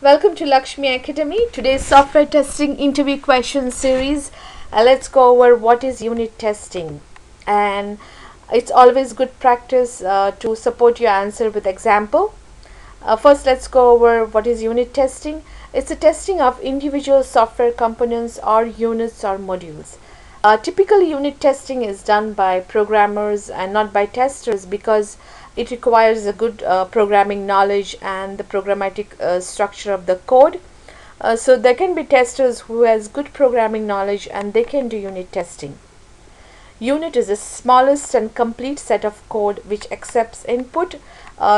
Welcome to Lakshmi Academy. Today's software testing interview question series. Let's go over what is unit testing. And it's always good practice to support your answer with example. First, let's go over what is unit testing. It's the testing of individual software components or units or modules. Typically, unit testing is done by programmers and not by testers because it requires a good programming knowledge and the programmatic structure of the code. So there can be testers who has good programming knowledge and they can do unit testing. Unit is the smallest and complete set of code which accepts input.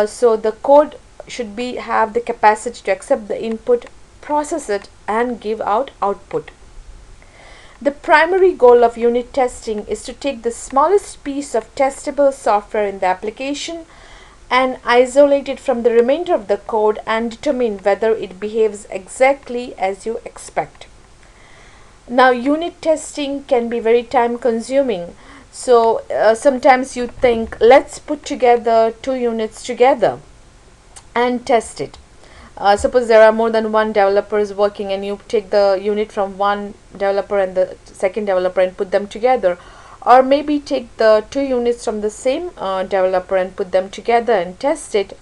So the code should have the capacity to accept the input, process it and give out output. The primary goal of unit testing is to take the smallest piece of testable software in the application and isolate it from the remainder of the code and determine whether it behaves exactly as you expect. Now, unit testing can be very time consuming. So sometimes you think, let's put together two units together and test it. Suppose there are more than one developers working and you take the unit from one developer and the second developer and put them together, or maybe take the two units from the same developer and put them together and test it.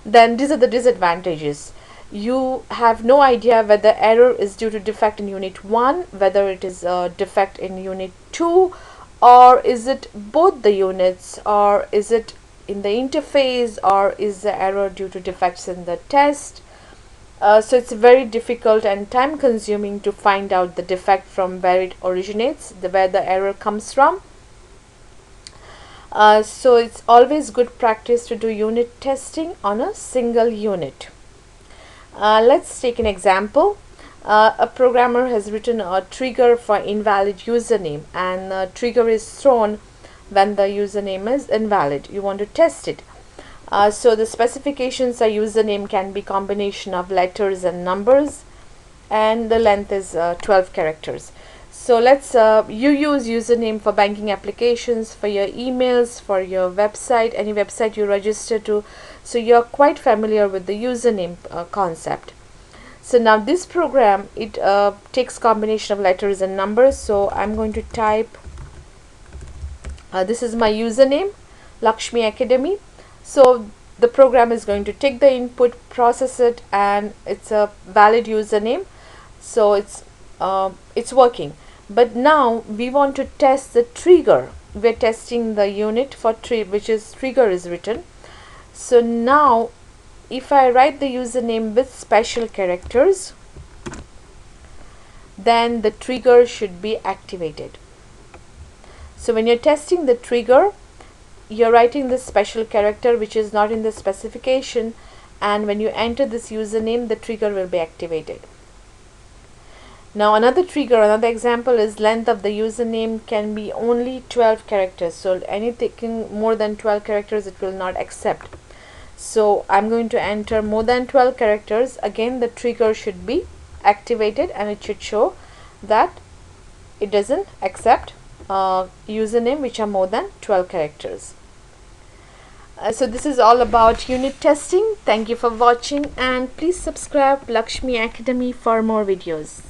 Then these are the disadvantages. You have no idea whether error is due to defect in unit 1, whether it is a defect in unit 2, or is it both the units, or is it in the interface, or is the error due to defects in the test. So it's very difficult and time consuming to find out the defect from where it originates, where the error comes from. So it's always good practice to do unit testing on a single unit. Let's take an example. A programmer has written a trigger for invalid username, and the trigger is thrown when the username is invalid. You want to test it. So the specifications are username can be combination of letters and numbers, and the length is 12 characters. So let's you use username for banking applications, for your emails, for your website, any website you register to. So you're quite familiar with the username concept. So now this program, it takes combination of letters and numbers. So I'm going to type this is my username, Lakshmi Academy. So the program is going to take the input, process it, and it's a valid username. So it's working. But now we want to test the trigger. We're testing the unit for which is trigger is written. So now if I write the username with special characters, then the trigger should be activated. So when you're testing the trigger, you're writing this special character which is not in the specification, and when you enter this username, the trigger will be activated. Now another example is length of the username can be only 12 characters. So anything more than 12 characters it will not accept. So I'm going to enter more than 12 characters. Again, the trigger should be activated and it should show that it doesn't accept username which are more than 12 characters. So this is all about unit testing. Thank you for watching, and please subscribe Lakshmi Academy for more videos.